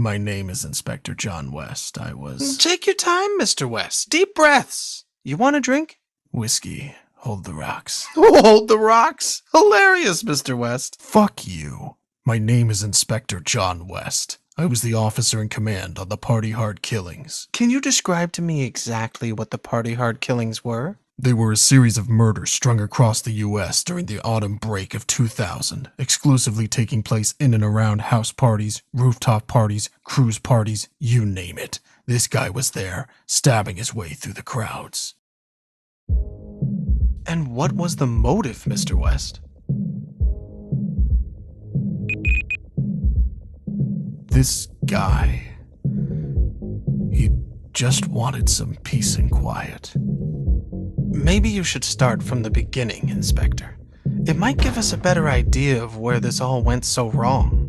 My name is Inspector John West. Take your time, Mr. West. Deep breaths. You want a drink? Whiskey. Hold the rocks. Hold the rocks. Hilarious, Mr. West. Fuck you. My name is Inspector John West. I was the officer in command on the Party Hard killings. Can you describe to me exactly what the Party Hard killings were? They were a series of murders strung across the U.S. during the autumn break of 2000, exclusively taking place in and around house parties, rooftop parties, cruise parties, you name it. This guy was there, stabbing his way through the crowds. And what was the motive, Mr. West? This guy, he just wanted some peace and quiet. Maybe you should start from the beginning, Inspector. It might give us a better idea of where this all went so wrong.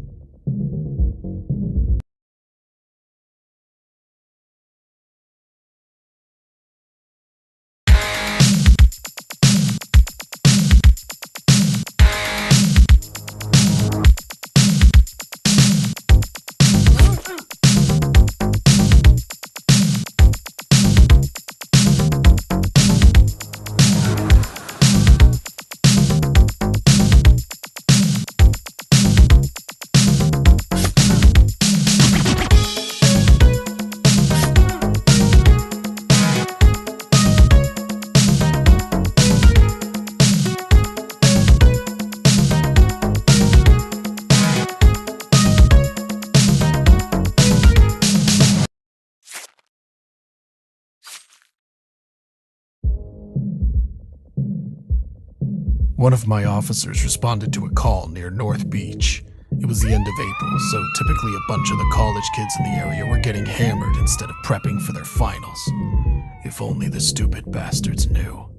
One of my officers responded to a call near North Beach. It was the end of April, so typically a bunch of the college kids in the area were getting hammered instead of prepping for their finals. If only the stupid bastards knew.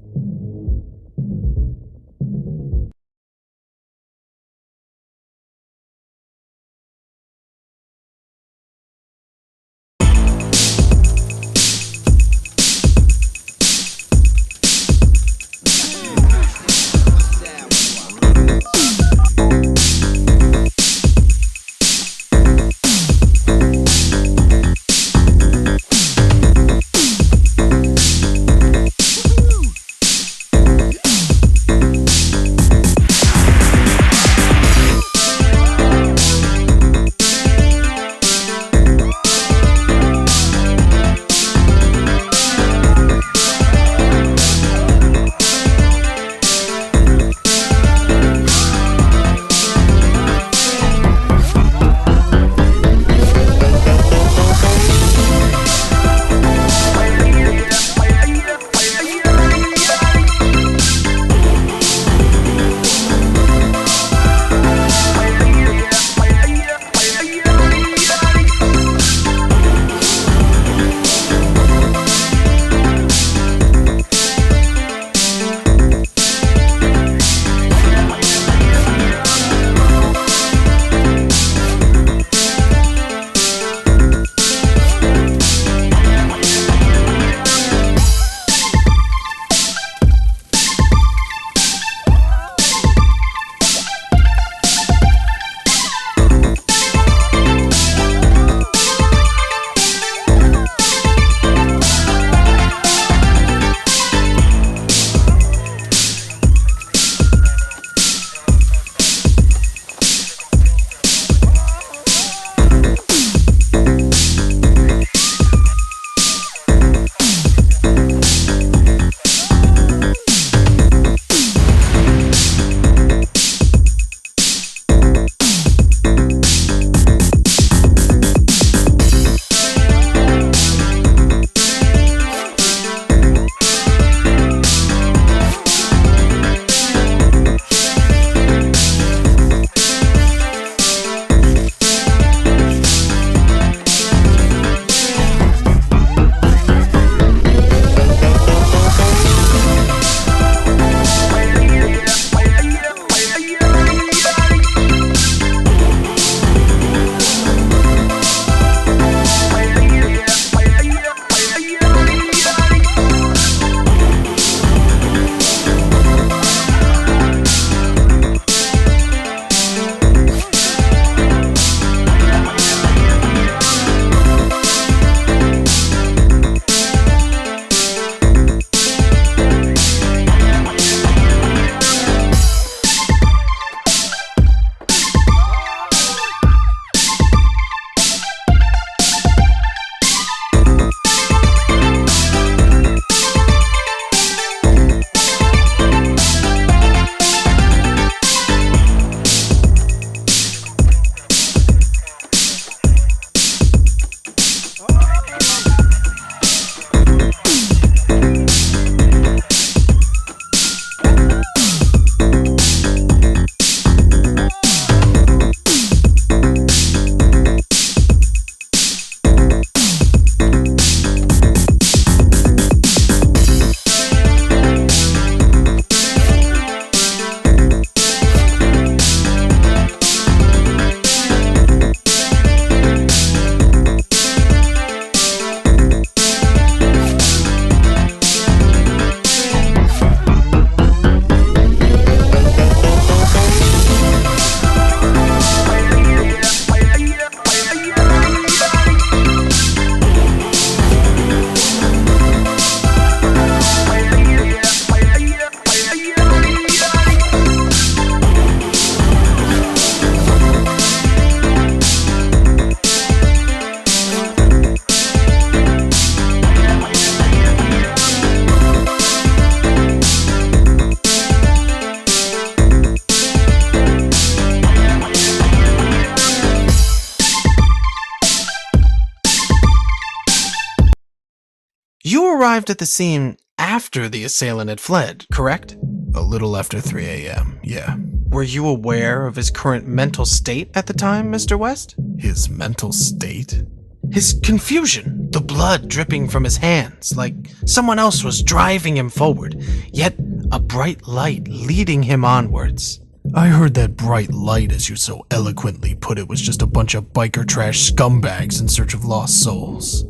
arrived at the scene after the assailant had fled, correct? A little after 3 a.m., yeah. Were you aware of his current mental state at the time, Mr. West? His mental state? His confusion, the blood dripping from his hands, like someone else was driving him forward, yet a bright light leading him onwards. I heard that bright light, as you so eloquently put it, was just a bunch of biker trash scumbags in search of lost souls.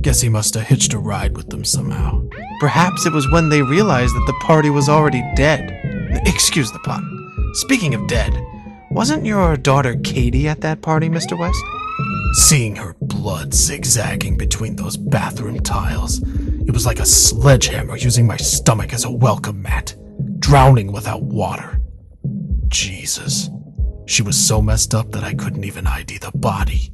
Guess he must have hitched a ride with them somehow. Perhaps it was when they realized that the party was already dead. Excuse the pun. Speaking of dead, wasn't your daughter Katie at that party, Mr. West? Seeing her blood zigzagging between those bathroom tiles, it was like a sledgehammer using my stomach as a welcome mat, drowning without water. Jesus. She was so messed up that I couldn't even ID the body.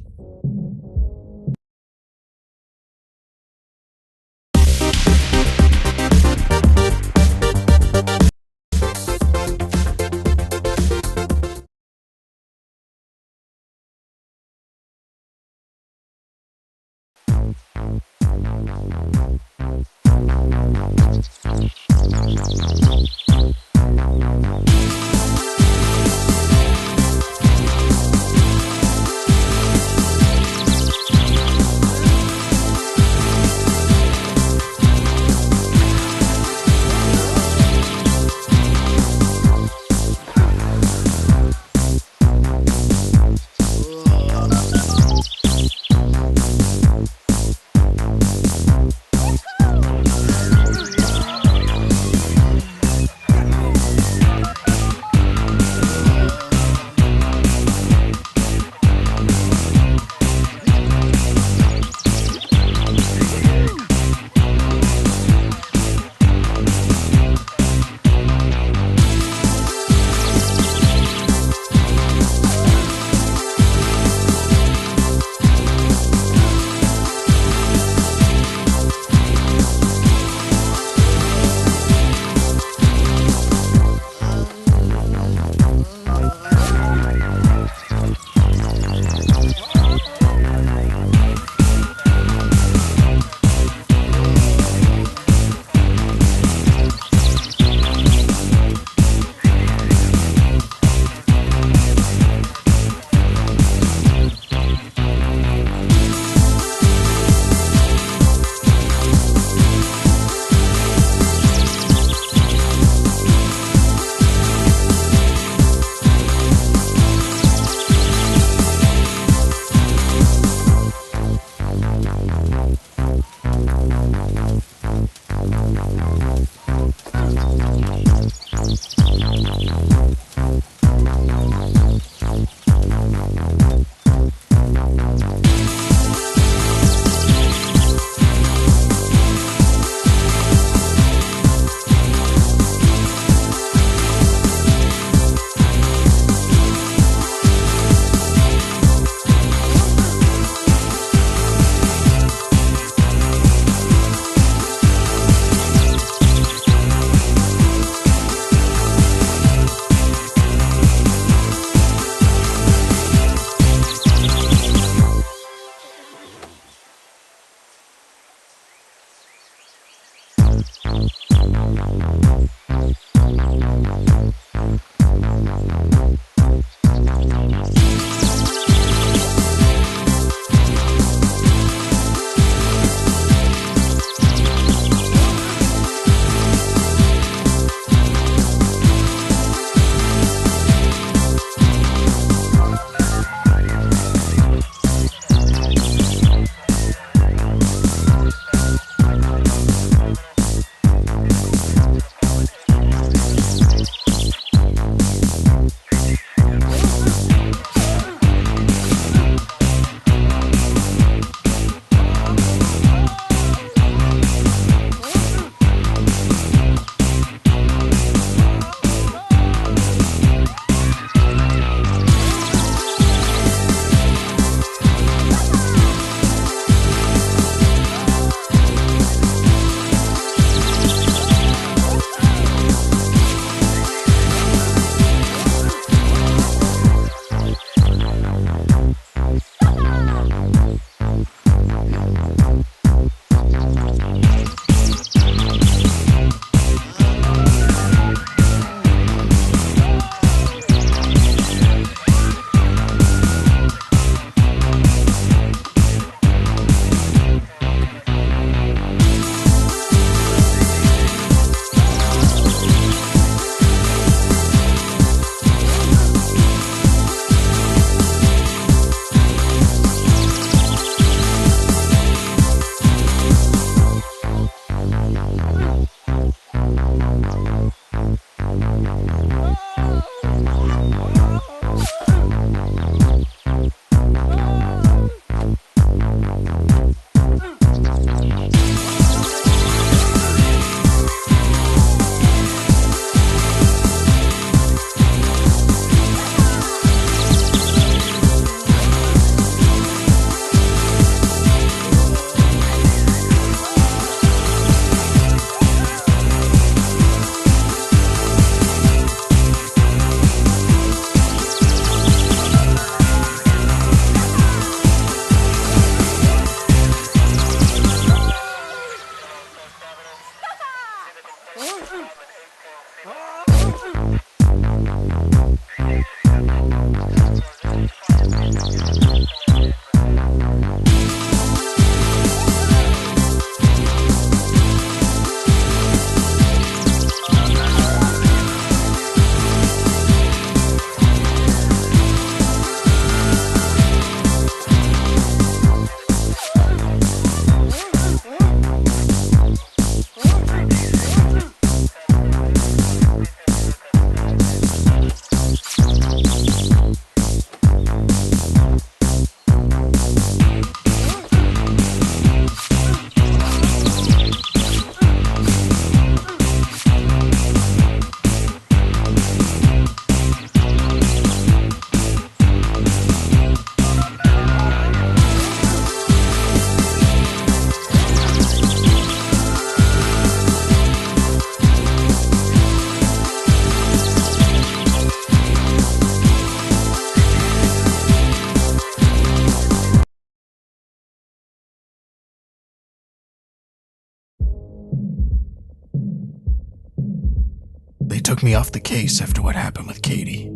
took me off the case after what happened with Katie.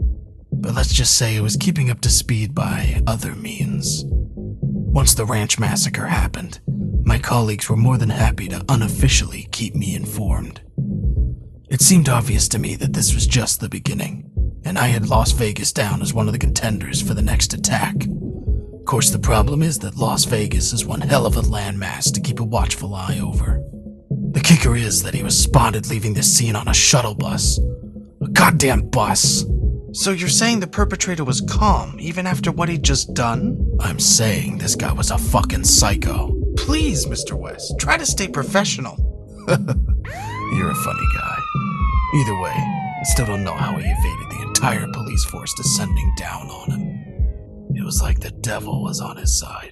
But let's just say it was keeping up to speed by other means. Once the ranch massacre happened, my colleagues were more than happy to unofficially keep me informed. It seemed obvious to me that this was just the beginning, and I had Las Vegas down as one of the contenders for the next attack. Of course, the problem is that Las Vegas is one hell of a landmass to keep a watchful eye over. The kicker is that he was spotted leaving the scene on a shuttle bus. A goddamn bus! So you're saying the perpetrator was calm, even after what he'd just done? I'm saying this guy was a fucking psycho. Please, Mr. West, try to stay professional. You're a funny guy. Either way, I still don't know how he evaded the entire police force descending down on him. It was like the devil was on his side.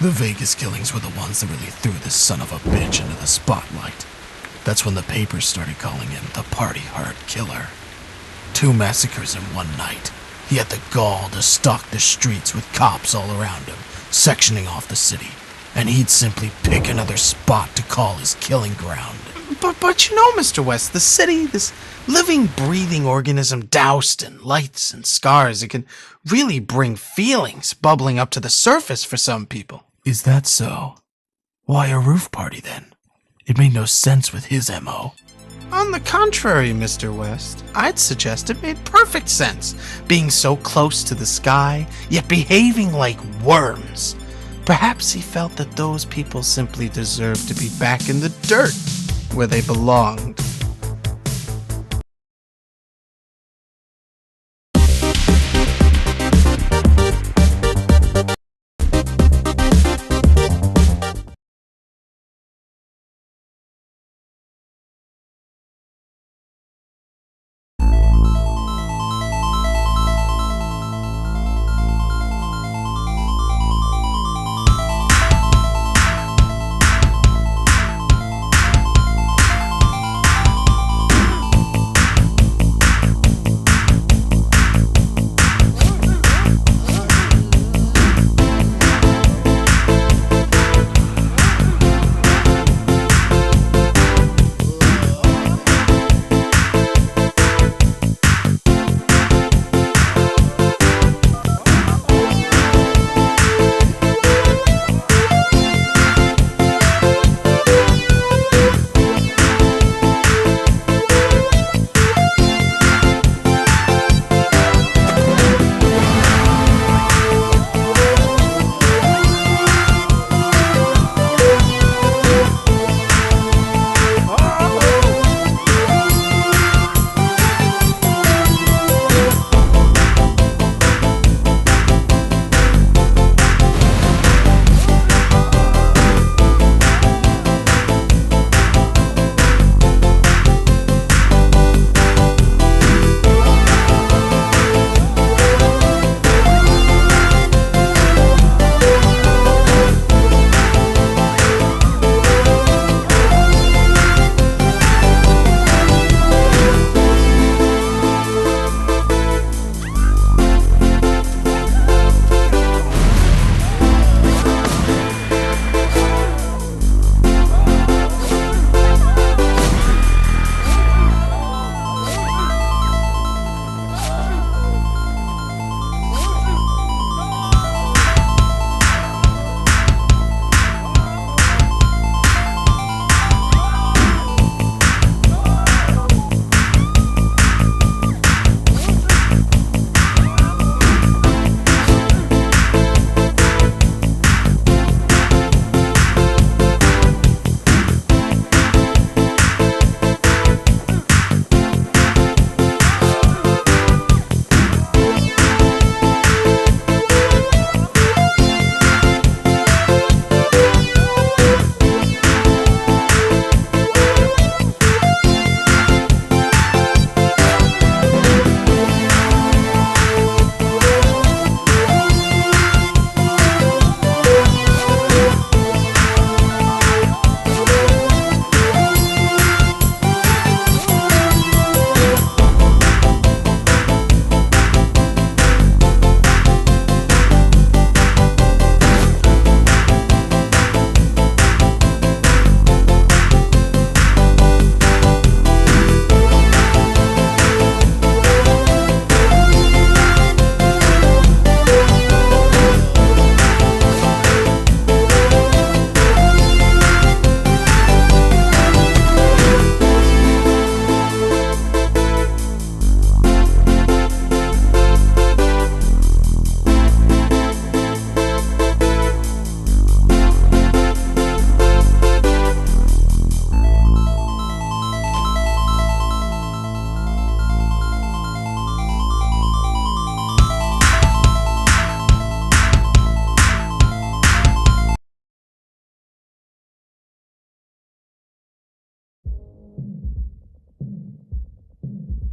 The Vegas killings were the ones that really threw this son of a bitch into the spotlight. That's when the papers started calling him the Party Hard Killer. 2 massacres in one night. He had the gall to stalk the streets with cops all around him, sectioning off the city, and he'd simply pick another spot to call his killing ground. But you know, Mr. West, the city, this living, breathing organism doused in lights and scars, it can really bring feelings bubbling up to the surface for some people. Is that so? Why a roof party then? It made no sense with his MO. On the contrary, Mr. West, I'd suggest it made perfect sense, being so close to the sky, yet behaving like worms. Perhaps he felt that those people simply deserved to be back in the dirt, where they belonged.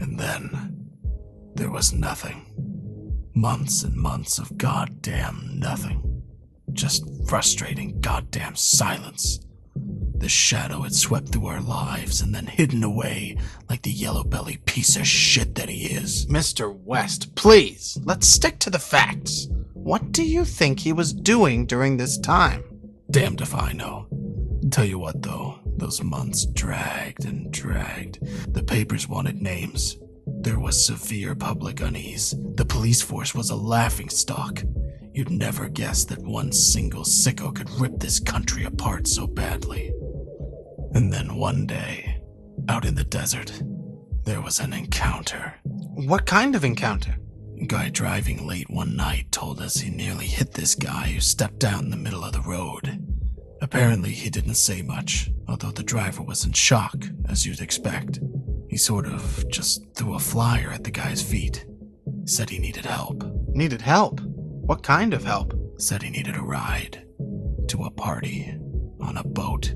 And then there was nothing. Months and months of goddamn nothing. Just frustrating goddamn silence. The shadow had swept through our lives and then hidden away like the yellow-bellied piece of shit that he is. Mr. West, please, let's stick to the facts. What do you think he was doing during this time? Damned if I know. Tell you what, though, those months dragged and dragged. The papers wanted names. There was severe public unease. The police force was a laughingstock. You'd never guess that one single sicko could rip this country apart so badly. And then one day, out in the desert, there was an encounter. What kind of encounter? A guy driving late one night told us he nearly hit this guy who stepped down in the middle of the road. Apparently, he didn't say much, although the driver was in shock, as you'd expect. He sort of just threw a flyer at the guy's feet. Said he needed help. Needed help? What kind of help? Said he needed a ride to a party on a boat.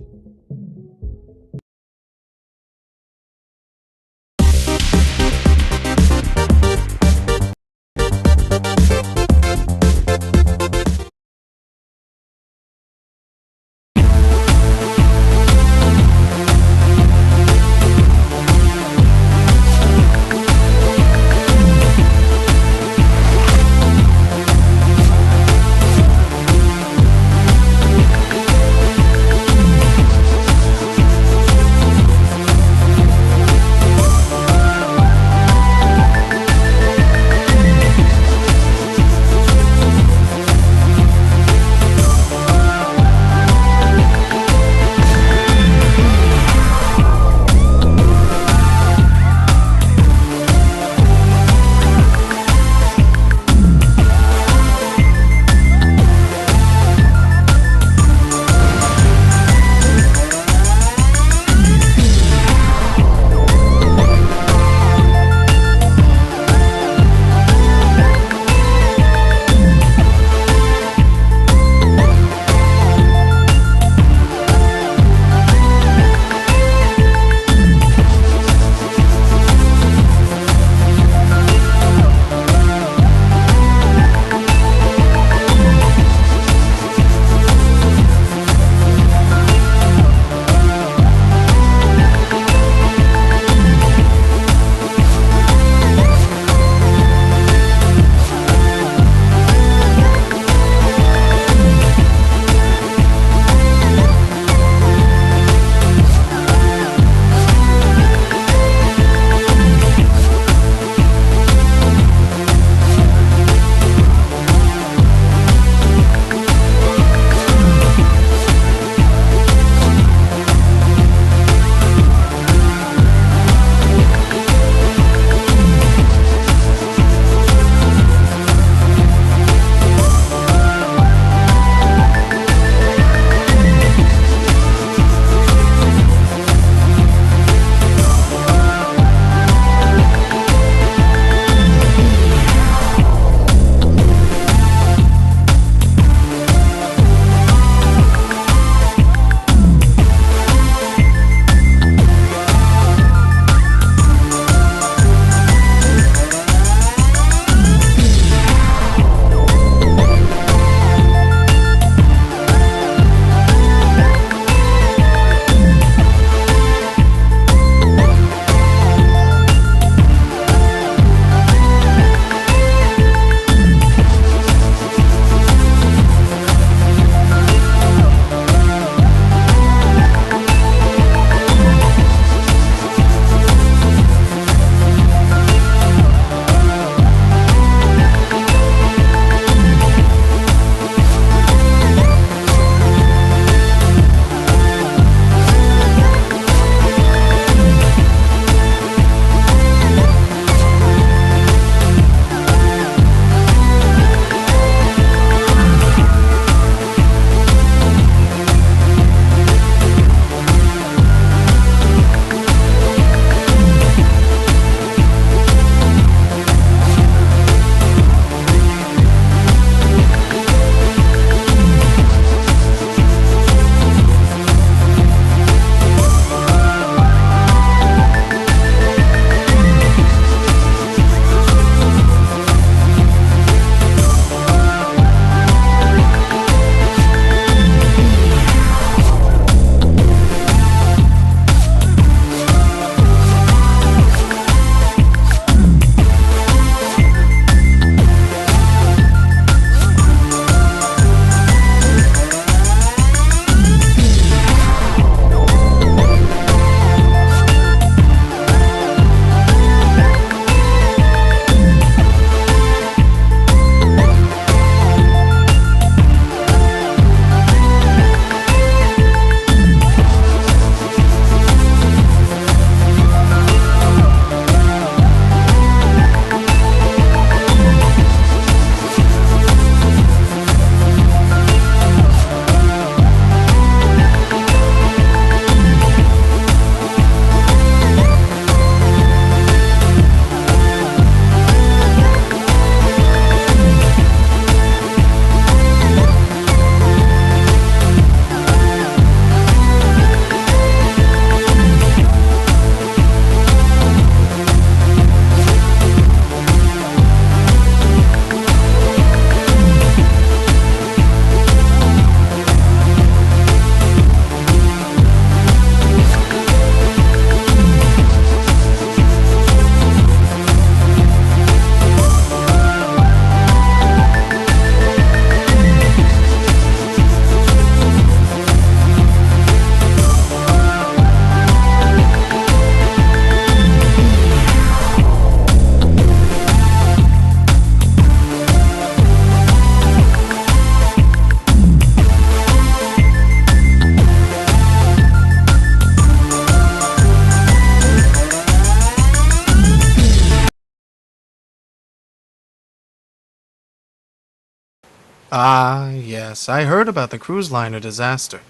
Ah, yes, I heard about the cruise liner disaster.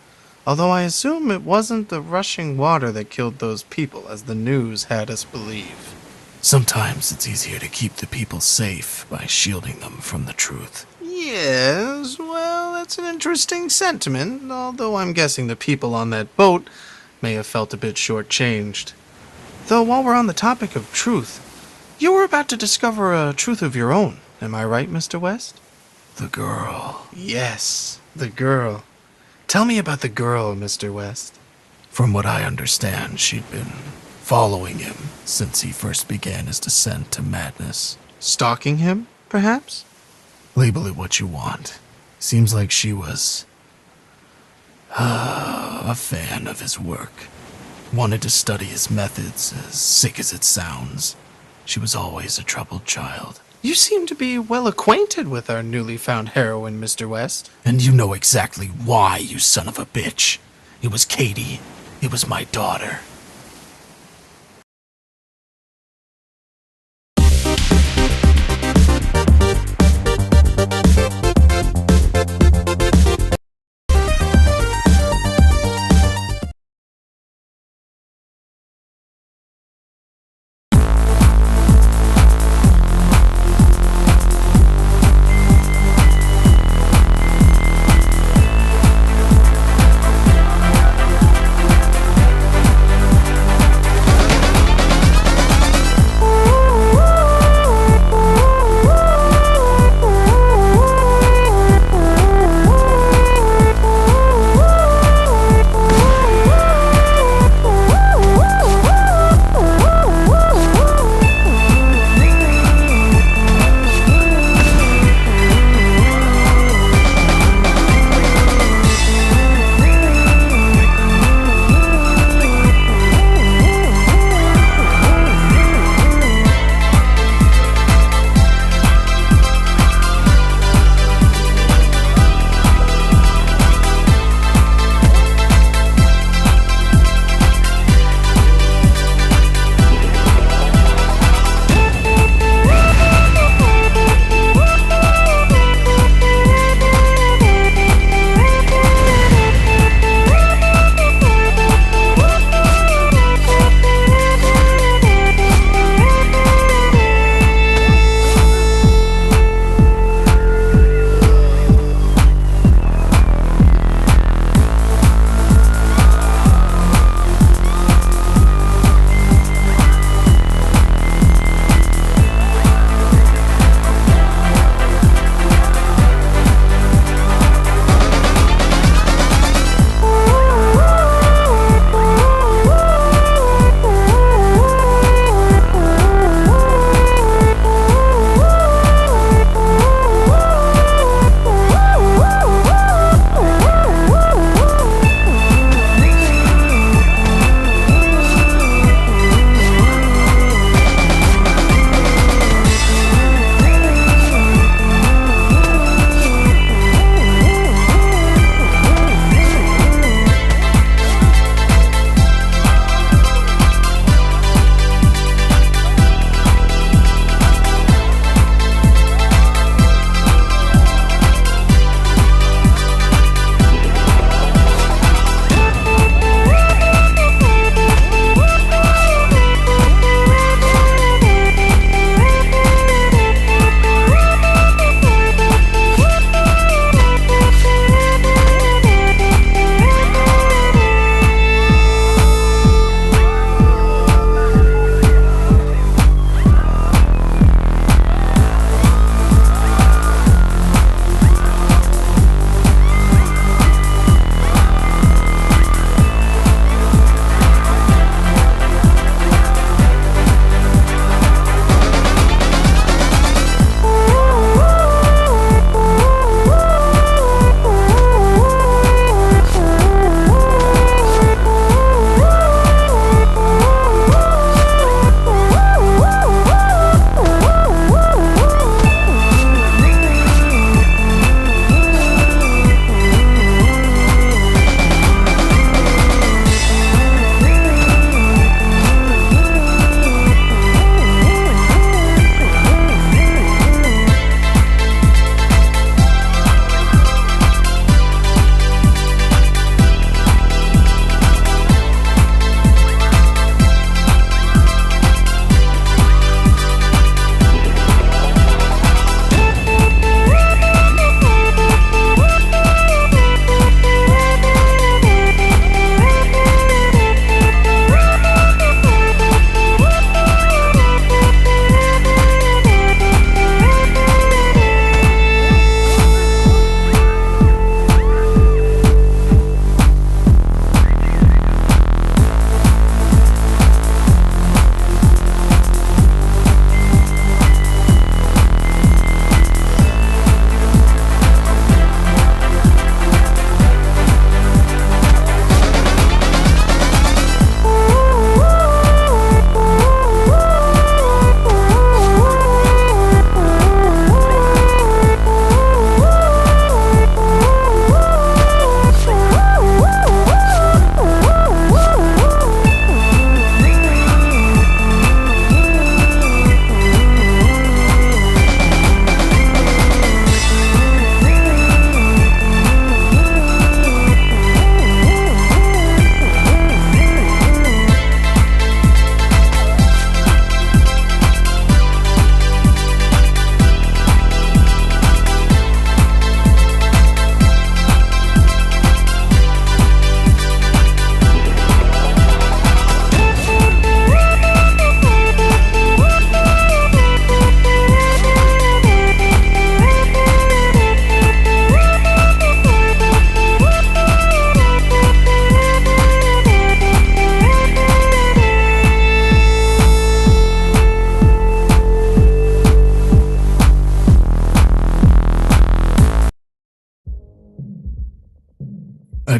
Although I assume it wasn't the rushing water that killed those people, as the news had us believe. Sometimes it's easier to keep the people safe by shielding them from the truth. Yes, well, that's an interesting sentiment, although I'm guessing the people on that boat may have felt a bit shortchanged. Though, while we're on the topic of truth, you were about to discover a truth of your own, am I right, Mr. West? The girl. Yes, the girl. Tell me about the girl, Mr. West. From what I understand, she'd been following him since he first began his descent to madness. Stalking him, perhaps? Label it what you want. Seems like she was a fan of his work. Wanted to study his methods, as sick as it sounds. She was always a troubled child. You seem to be well acquainted with our newly found heroine, Mr. West. And you know exactly why, you son of a bitch. It was Katie. It was my daughter.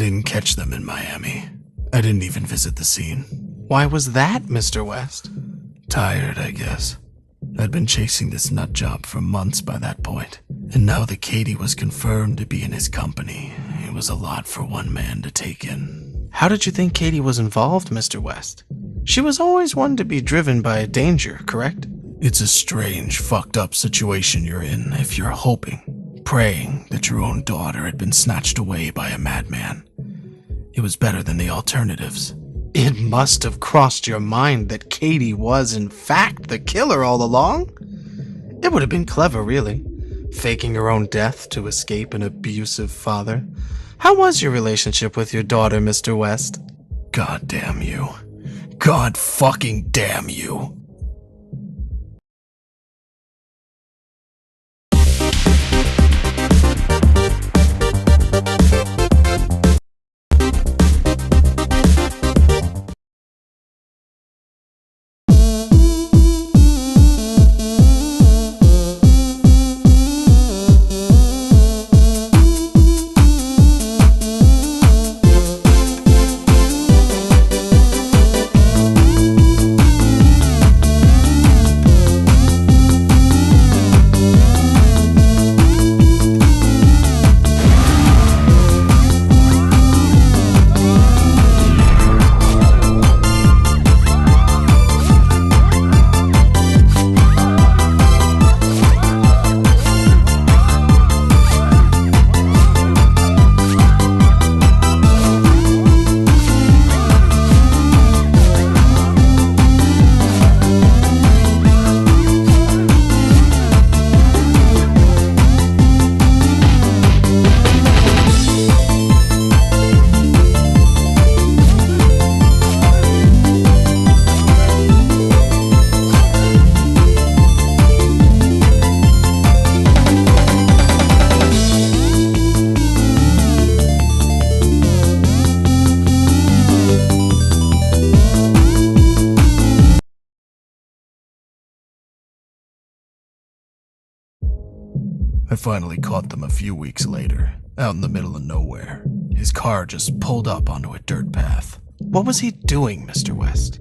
didn't catch them in Miami. I didn't even visit the scene. Why was that, Mr. West? Tired, I guess. I'd been chasing this nut job for months by that point, and now that Katie was confirmed to be in his company, it was a lot for one man to take in. How did you think Katie was involved, Mr. West? She was always one to be driven by danger, correct? It's a strange, fucked up situation you're in if you're hoping, praying that your own daughter had been snatched away by a madman. It was better than the alternatives. It must have crossed your mind that Katie was, in fact, the killer all along? It would have been clever, really, faking her own death to escape an abusive father. How was your relationship with your daughter, Mr. West? God damn you. God fucking damn you. I finally caught them a few weeks later, out in the middle of nowhere. His car just pulled up onto a dirt path. What was he doing, Mr. West?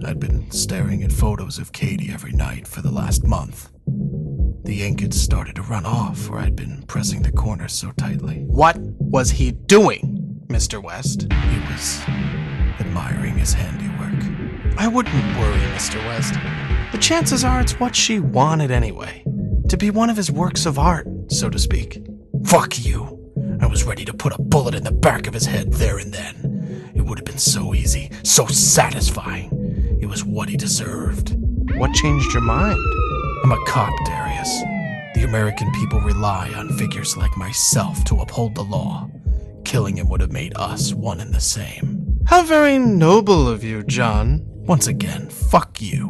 I'd been staring at photos of Katie every night for the last month. The ink had started to run off where I'd been pressing the corners so tightly. What was he doing, Mr. West? He was admiring his handiwork. I wouldn't worry, Mr. West. The chances are it's what she wanted anyway. To be one of his works of art, so to speak. Fuck you. I was ready to put a bullet in the back of his head there and then. It would have been so easy, so satisfying. It was what he deserved. What changed your mind? I'm a cop, Darius. The American people rely on figures like myself to uphold the law. Killing him would have made us one and the same. How very noble of you, John. Once again, fuck you.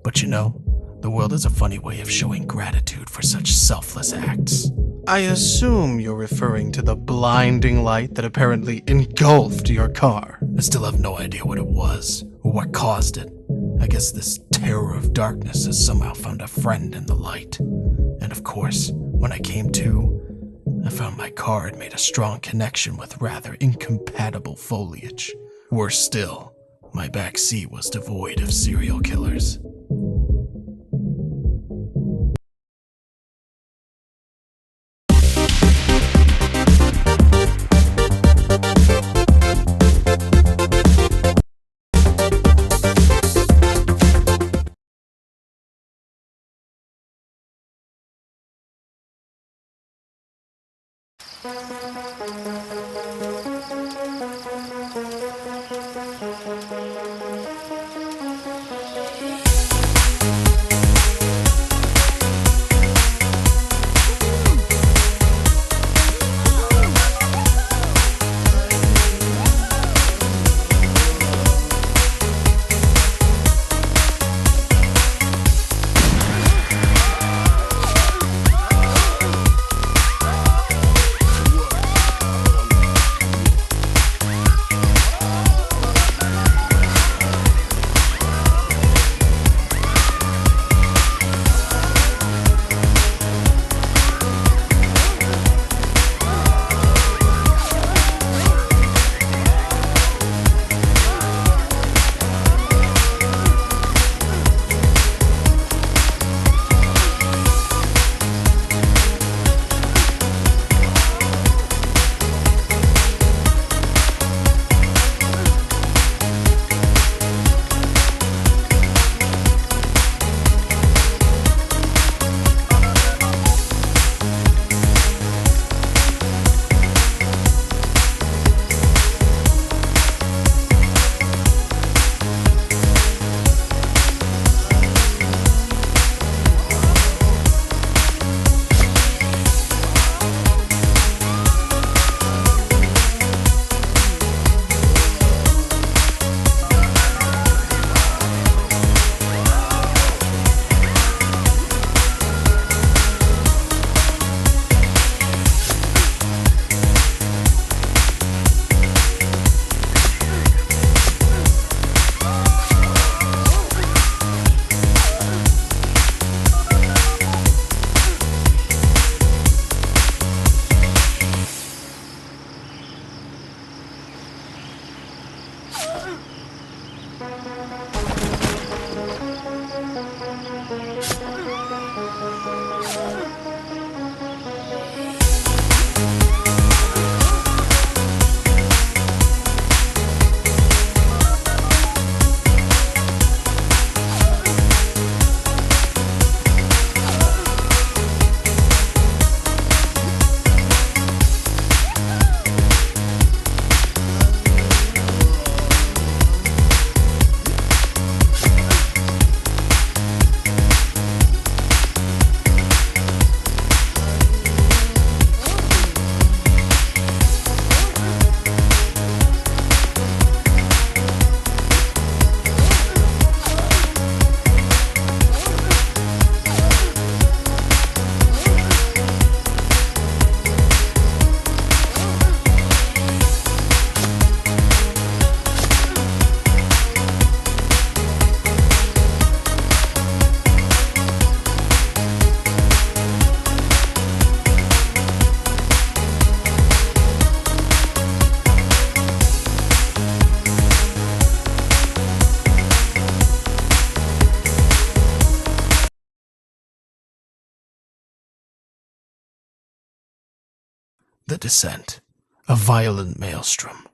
But you know, the world has a funny way of showing gratitude for such selfless acts. I assume you're referring to the blinding light that apparently engulfed your car. I still have no idea what it was, or what caused it. I guess this terror of darkness has somehow found a friend in the light. And of course, when I came to, I found my car had made a strong connection with rather incompatible foliage. Worse still, my back seat was devoid of serial killers. The descent. A violent maelstrom.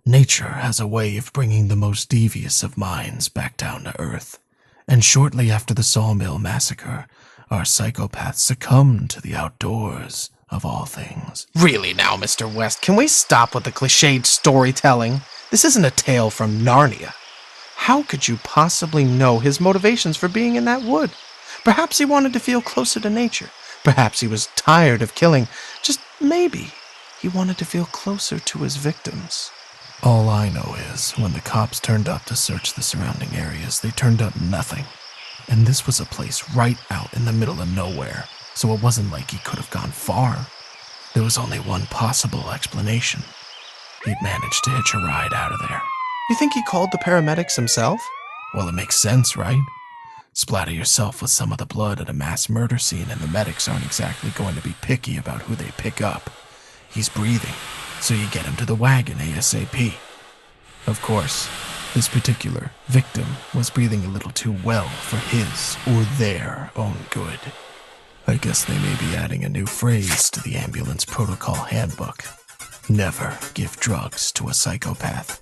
Nature has a way of bringing the most devious of minds back down to earth. And shortly after the Sawmill Massacre, our psychopath succumbed to the outdoors, of all things. Really now, Mr. West, can we stop with the cliched storytelling? This isn't a tale from Narnia. How could you possibly know his motivations for being in that wood? Perhaps he wanted to feel closer to nature. Perhaps he was tired of killing. Just maybe he wanted to feel closer to his victims. All I know is, when the cops turned up to search the surrounding areas, they turned up nothing. And this was a place right out in the middle of nowhere, so it wasn't like he could have gone far. There was only one possible explanation. He'd managed to hitch a ride out of there. You think he called the paramedics himself? Well, it makes sense, right? Splatter yourself with some of the blood at a mass murder scene and the medics aren't exactly going to be picky about who they pick up. He's breathing, so you get him to the wagon ASAP. Of course, this particular victim was breathing a little too well for his or their own good. I guess they may be adding a new phrase to the ambulance protocol handbook. Never give drugs to a psychopath.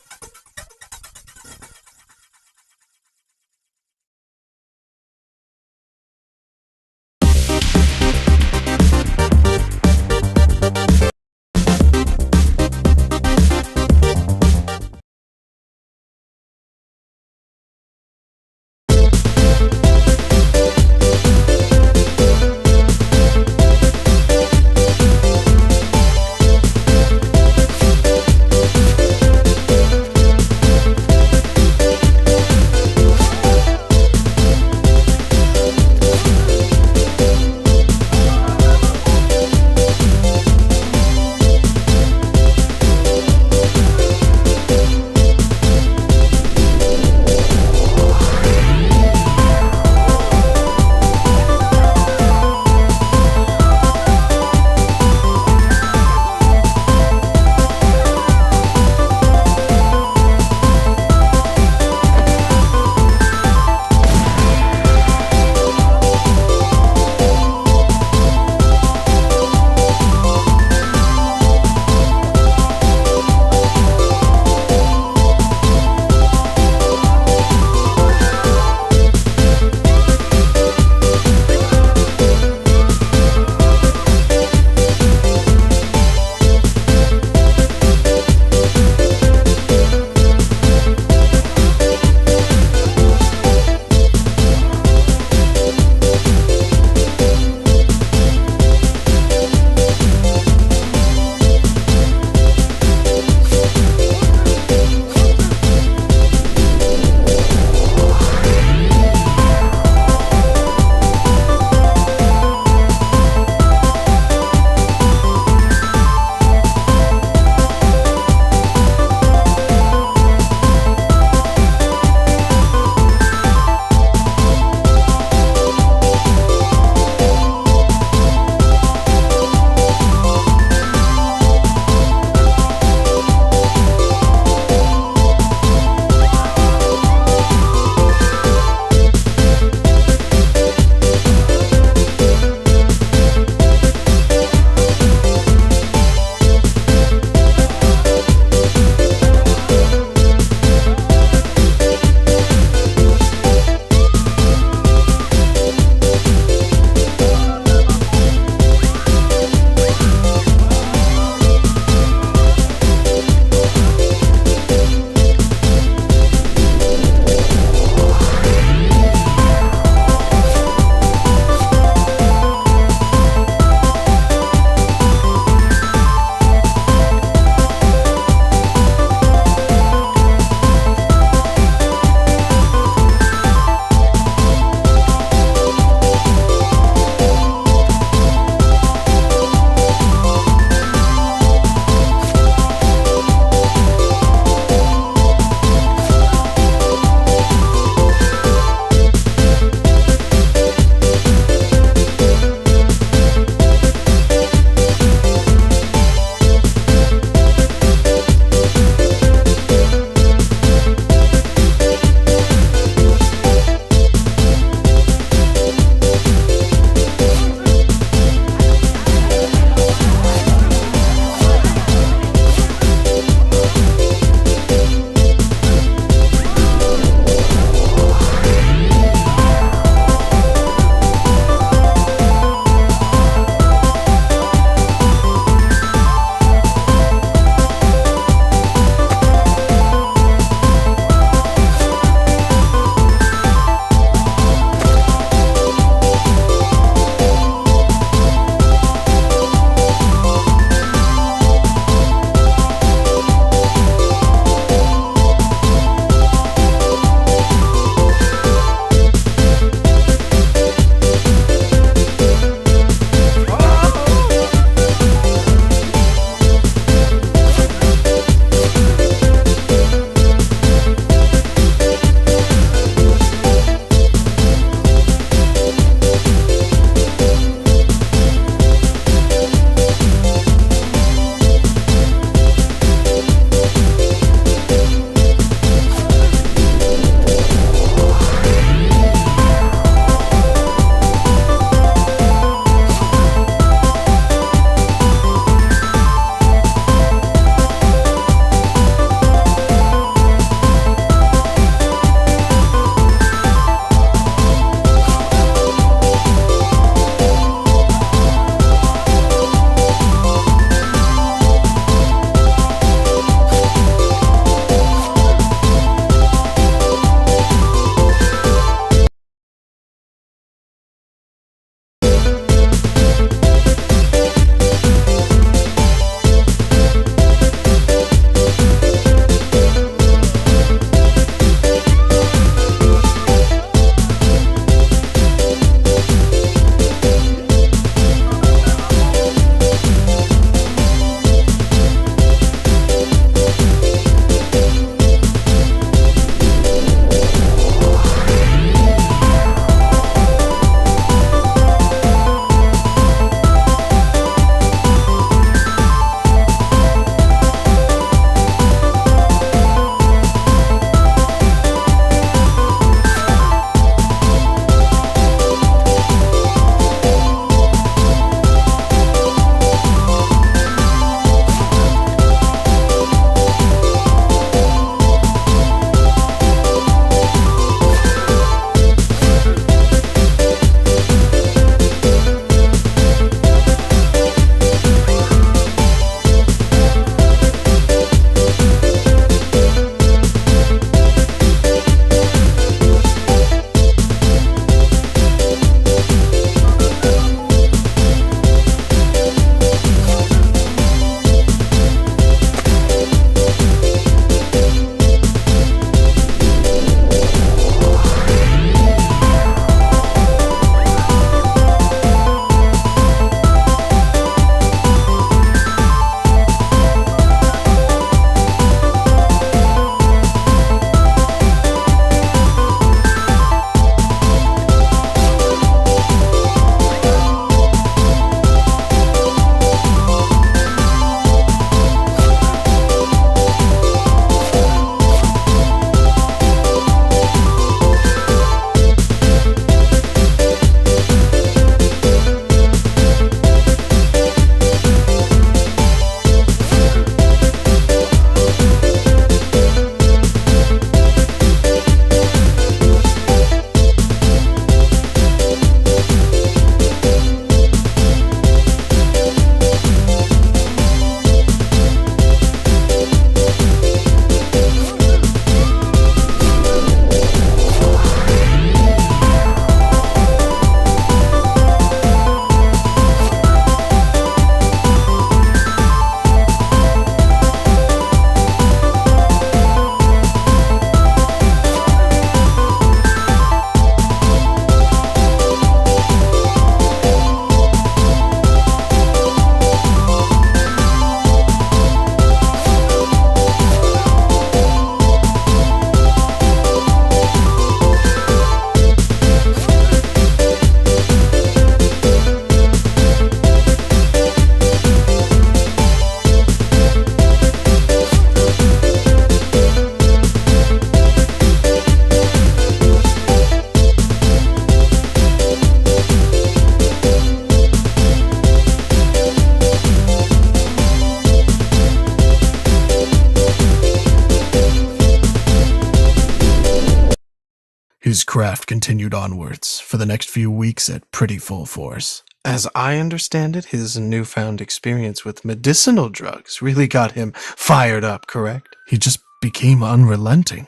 craft continued onwards for the next few weeks at pretty full force. As I understand it, his newfound experience with medicinal drugs really got him fired up, correct? He just became unrelenting,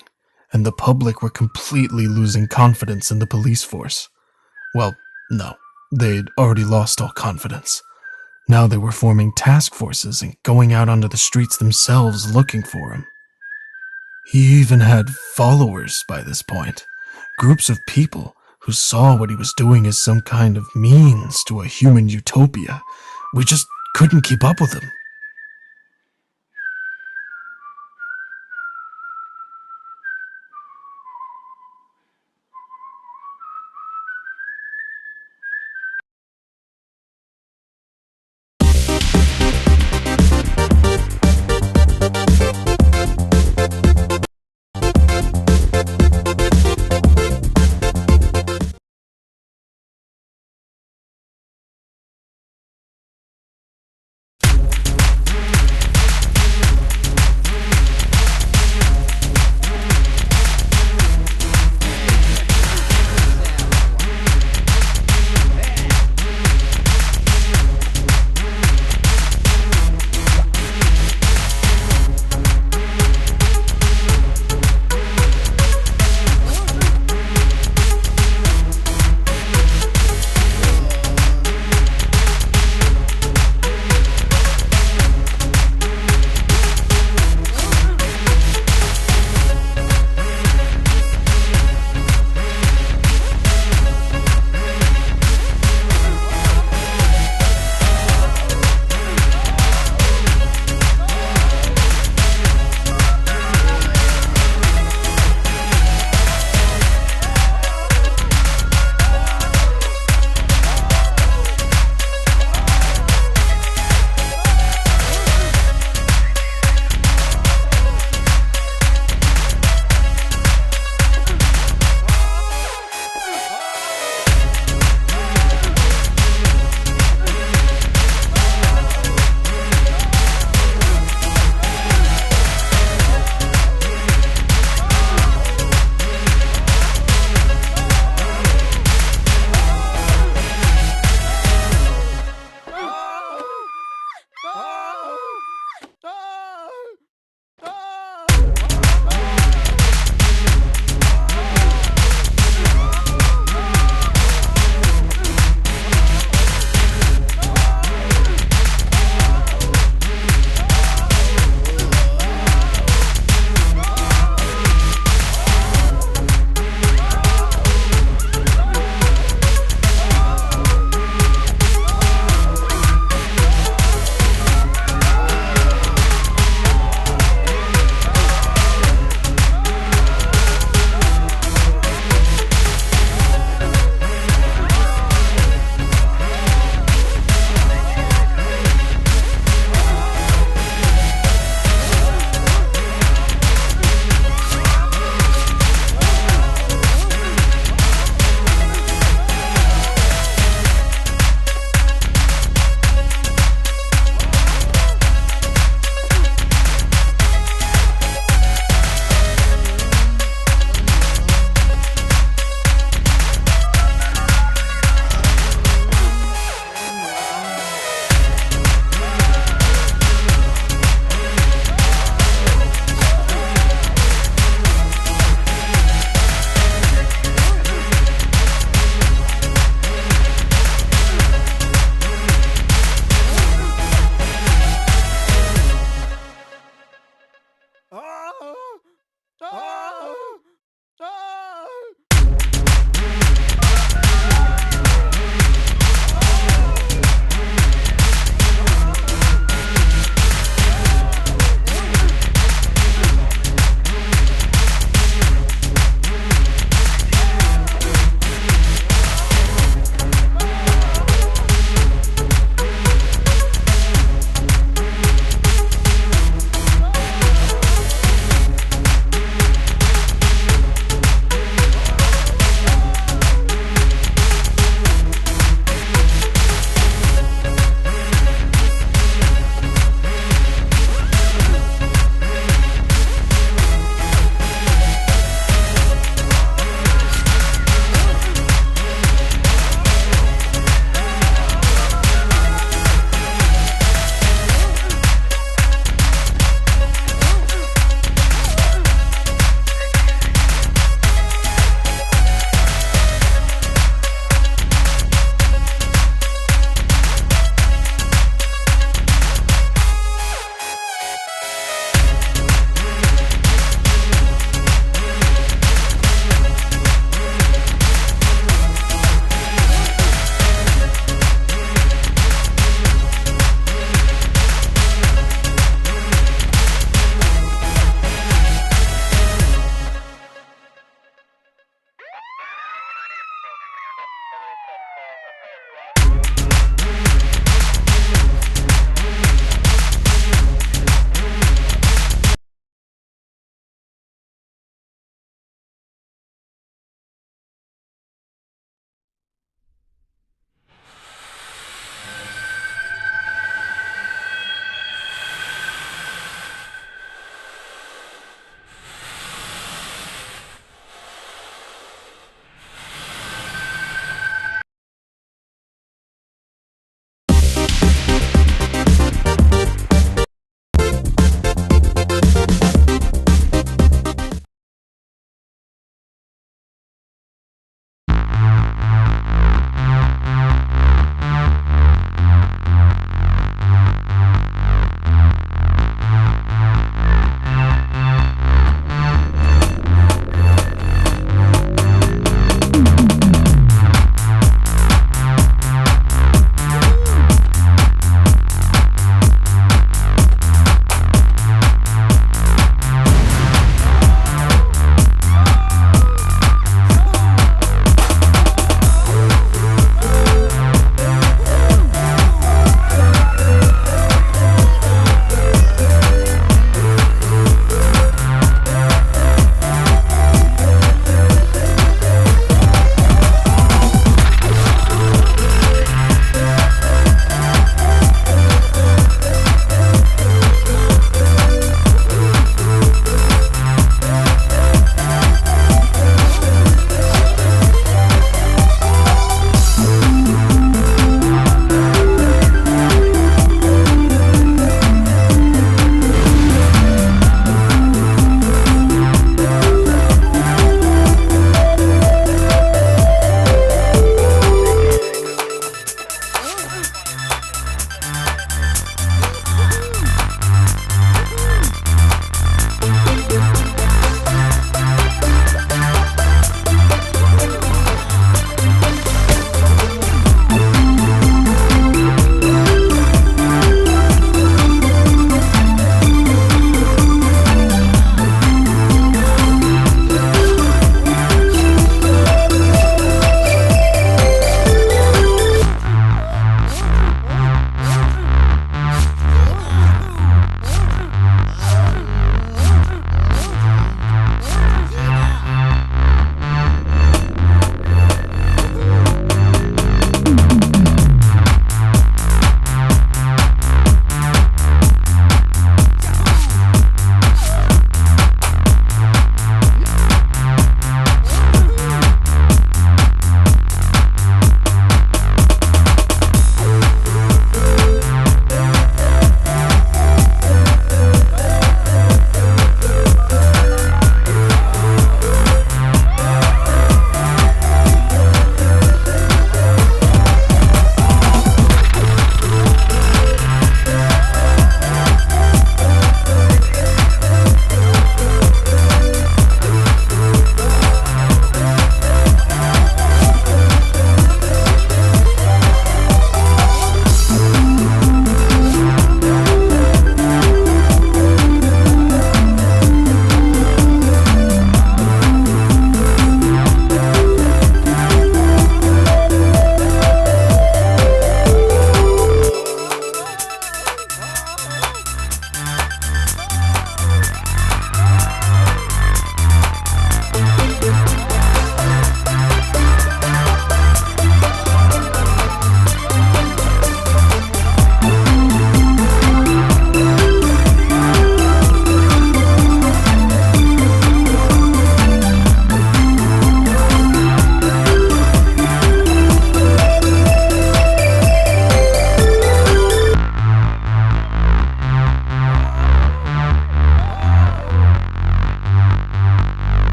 and the public were completely losing confidence in the police force. Well, no, they'd already lost all confidence. Now they were forming task forces and going out onto the streets themselves looking for him. He even had followers by this point, groups of people who saw what he was doing as some kind of means to a human utopia. We just couldn't keep up with him.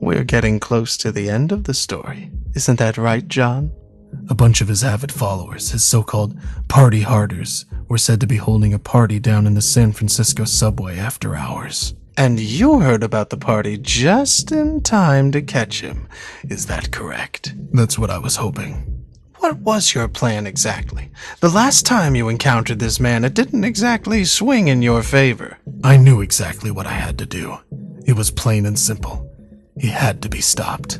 we're getting close to the end of the story. Isn't that right, John? A bunch of his avid followers, his so-called party harders, were said to be holding a party down in the San Francisco subway after hours. And you heard about the party just in time to catch him. Is that correct? That's what I was hoping. What was your plan exactly? The last time you encountered this man, it didn't exactly swing in your favor. I knew exactly what I had to do. It was plain and simple. He had to be stopped.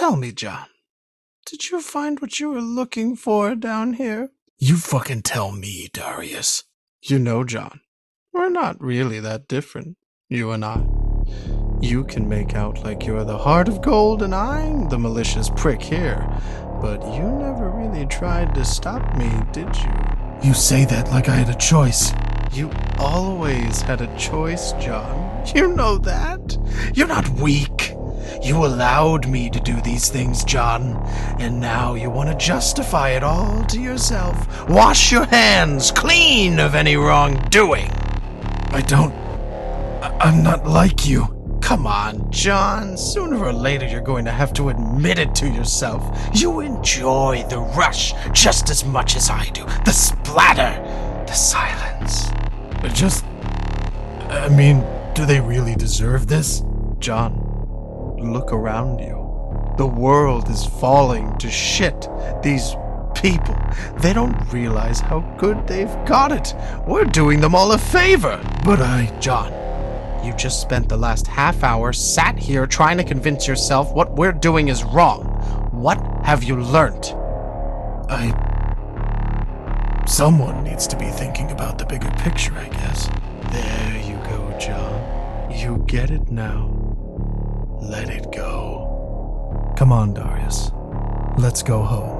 Tell me, John, did you find what you were looking for down here? You fucking tell me, Darius. You know, John, we're not really that different, you and I. You can make out like you're the heart of gold and I'm the malicious prick here, but you never really tried to stop me, did you? You say that like I had a choice. You always had a choice, John. You know that. You're not weak. You allowed me to do these things, John, and now you want to justify it all to yourself. Wash your hands clean of any wrongdoing. I'm not like you. Come on, John. Sooner or later you're going to have to admit it to yourself. You enjoy the rush just as much as I do. The splatter, the silence. Do they really deserve this? John, look around you. The world is falling to shit. These people, they don't realize how good they've got it. We're doing them all a favor. John, you just spent the last half hour sat here trying to convince yourself what we're doing is wrong. What have you learned? Someone needs to be thinking about the bigger picture, I guess. There you go, John. You get it now. Let it go. Come on, Darius. Let's go home.